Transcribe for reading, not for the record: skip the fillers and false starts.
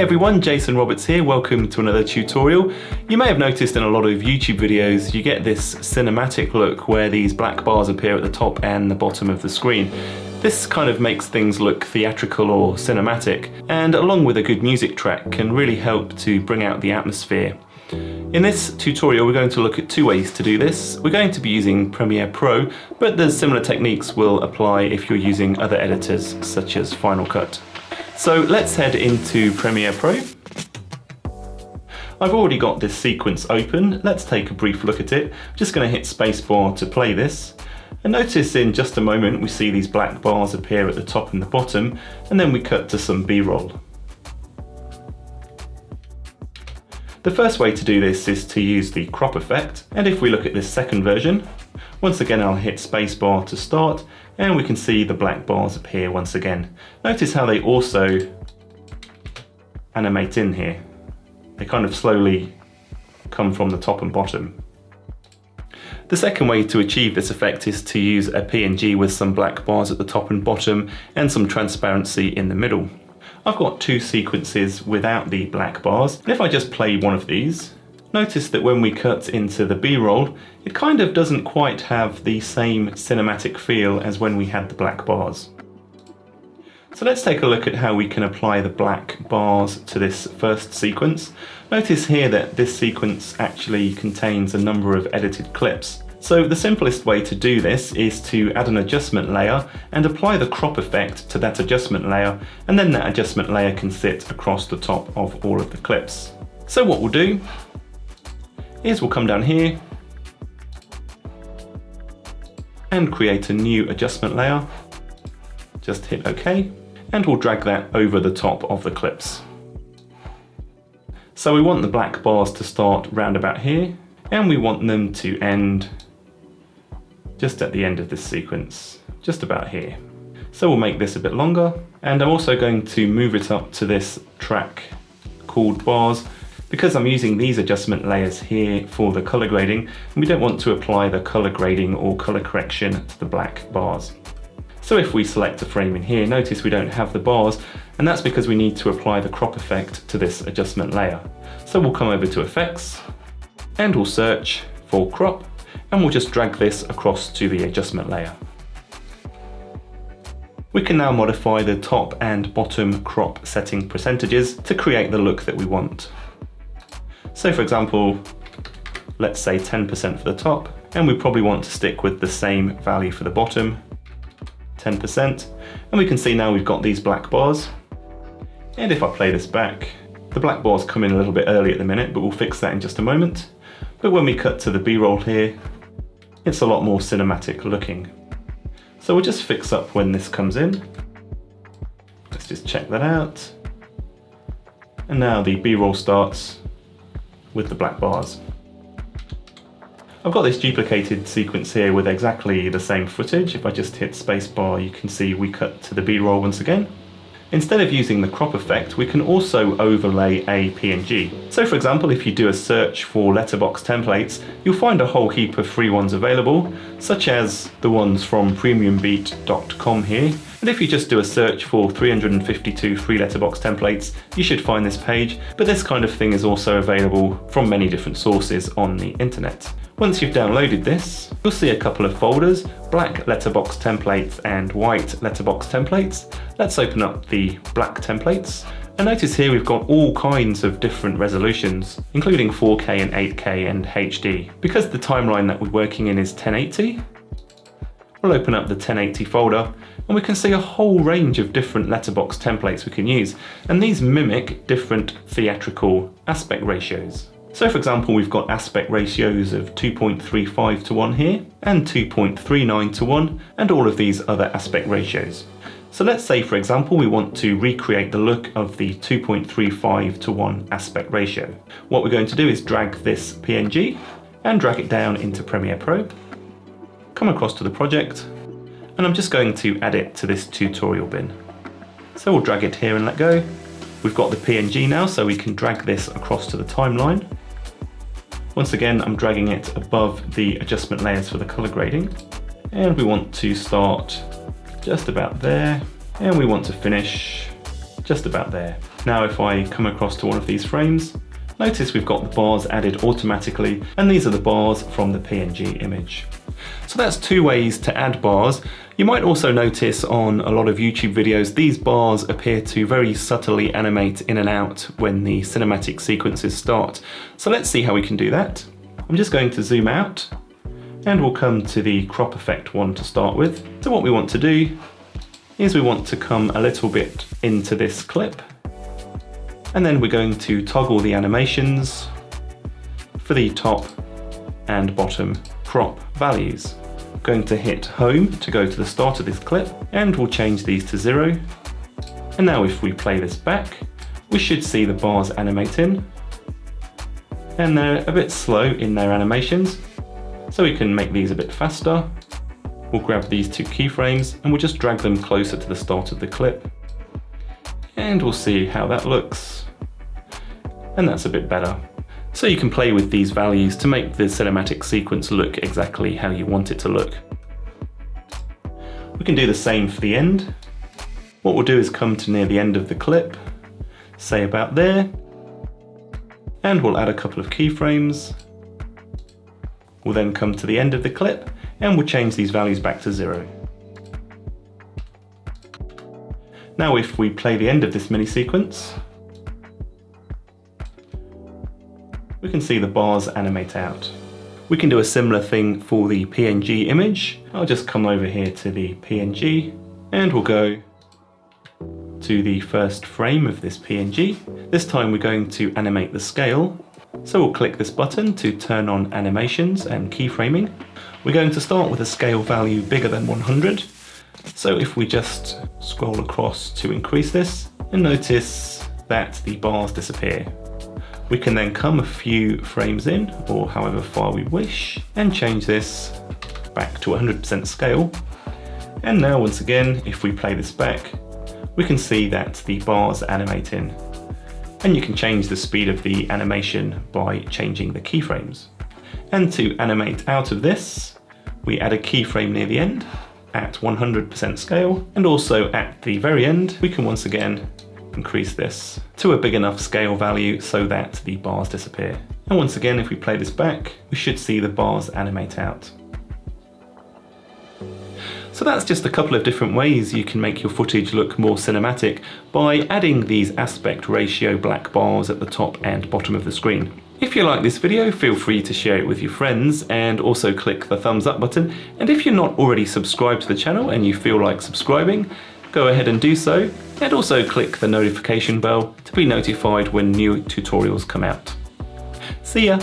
everyone, Jason Roberts here. Welcome to another tutorial. You may have noticed in a lot of YouTube videos you get this cinematic look where these black bars appear at the top and the bottom of the screen. This kind of makes things look theatrical or cinematic, and along with a good music track can really help to bring out the atmosphere. In this tutorial we're going to look at two ways to do this. We're going to be using Premiere Pro, but the similar techniques will apply if you're using other editors such as Final Cut. So let's head into Premiere Pro. I've already got this sequence open. Let's take a brief look at it. I'm just going to hit spacebar to play this. And notice in just a moment we see these black bars appear at the top and the bottom, and then we cut to some B-roll. The first way to do this is to use the crop effect, and if we look at this second version, once again I'll hit spacebar to start, and we can see the black bars appear once again. Notice how they also animate in here. They kind of slowly come from the top and bottom. The second way to achieve this effect is to use a PNG with some black bars at the top and bottom and some transparency in the middle. I've got two sequences without the black bars, and if I just play one of these, notice that when we cut into the B-roll, it kind of doesn't quite have the same cinematic feel as when we had the black bars. So let's take a look at how we can apply the black bars to this first sequence. Notice here that this sequence actually contains a number of edited clips. So the simplest way to do this is to add an adjustment layer and apply the crop effect to that adjustment layer, and then that adjustment layer can sit across the top of all of the clips. So what we'll do is we'll come down here and create a new adjustment layer. Just hit OK, and we'll drag that over the top of the clips. So we want the black bars to start round about here, and we want them to end just at the end of this sequence, just about here. So we'll make this a bit longer, and I'm also going to move it up to this track called bars, because I'm using these adjustment layers here for the color grading, and we don't want to apply the color grading or color correction to the black bars. So if we select a frame in here, notice we don't have the bars, and that's because we need to apply the crop effect to this adjustment layer. So we'll come over to Effects, and we'll search for Crop, and we'll just drag this across to the adjustment layer. We can now modify the top and bottom crop setting percentages to create the look that we want. So for example, let's say 10% for the top, and we probably want to stick with the same value for the bottom, 10%, and we can see now we've got these black bars. And if I play this back, the black bars come in a little bit early at the minute, but we'll fix that in just a moment. But when we cut to the B-roll here, it's a lot more cinematic looking. So we'll just fix up when this comes in. Let's just check that out. And now the B-roll starts with the black bars. I've got this duplicated sequence here with exactly the same footage. If I just hit spacebar, you can see we cut to the B-roll once again. Instead of using the crop effect, we can also overlay a PNG. So for example, if you do a search for letterbox templates, you'll find a whole heap of free ones available, such as the ones from premiumbeat.com here. And if you just do a search for 352 free letterbox templates, you should find this page, but this kind of thing is also available from many different sources on the internet. Once you've downloaded this, you'll see a couple of folders, black letterbox templates and white letterbox templates. Let's open up the black templates. And notice here we've got all kinds of different resolutions, including 4K and 8K and HD. Because the timeline that we're working in is 1080, we'll open up the 1080 folder, and we can see a whole range of different letterbox templates we can use. And these mimic different theatrical aspect ratios. So for example, we've got aspect ratios of 2.35 to 1 here, and 2.39 to 1, and all of these other aspect ratios. So let's say, for example, we want to recreate the look of the 2.35 to 1 aspect ratio. What we're going to do is drag this PNG and drag it down into Premiere Pro, come across to the project, and I'm just going to add it to this tutorial bin. So we'll drag it here and let go. We've got the PNG now, so we can drag this across to the timeline. Once again, I'm dragging it above the adjustment layers for the color grading. And we want to start just about there. And we want to finish just about there. Now if I come across to one of these frames, notice we've got the bars added automatically, and these are the bars from the PNG image. So that's two ways to add bars. You might also notice on a lot of YouTube videos, these bars appear to very subtly animate in and out when the cinematic sequences start. So let's see how we can do that. I'm just going to zoom out, and we'll come to the crop effect one to start with. So what we want to do is we want to come a little bit into this clip, and then we're going to toggle the animations for the top and bottom crop values. I'm going to hit home to go to the start of this clip, and we'll change these to 0. And now if we play this back, we should see the bars animate in, and they're a bit slow in their animations, so we can make these a bit faster. We'll grab these two keyframes and we'll just drag them closer to the start of the clip, and we'll see how that looks, and that's a bit better. So you can play with these values to make the cinematic sequence look exactly how you want it to look. We can do the same for the end. What we'll do is come to near the end of the clip, say about there, and we'll add a couple of keyframes. We'll then come to the end of the clip, and we'll change these values back to 0. Now if we play the end of this mini sequence, we can see the bars animate out. We can do a similar thing for the PNG image. I'll just come over here to the PNG, and we'll go to the first frame of this PNG. This time we're going to animate the scale. So we'll click this button to turn on animations and keyframing. We're going to start with a scale value bigger than 100. So if we just scroll across to increase this, and notice that the bars disappear. We can then come a few frames in, or however far we wish, and change this back to 100% scale. And now once again, if we play this back, we can see that the bars animate in. And you can change the speed of the animation by changing the keyframes. And to animate out of this, we add a keyframe near the end at 100% scale, and also at the very end, we can once again increase this to a big enough scale value so that the bars disappear. And once again, if we play this back, we should see the bars animate out. So that's just a couple of different ways you can make your footage look more cinematic by adding these aspect ratio black bars at the top and bottom of the screen. If you like this video, feel free to share it with your friends, and also click the thumbs up button. And if you're not already subscribed to the channel and you feel like subscribing, go ahead and do so, and also click the notification bell to be notified when new tutorials come out. See ya!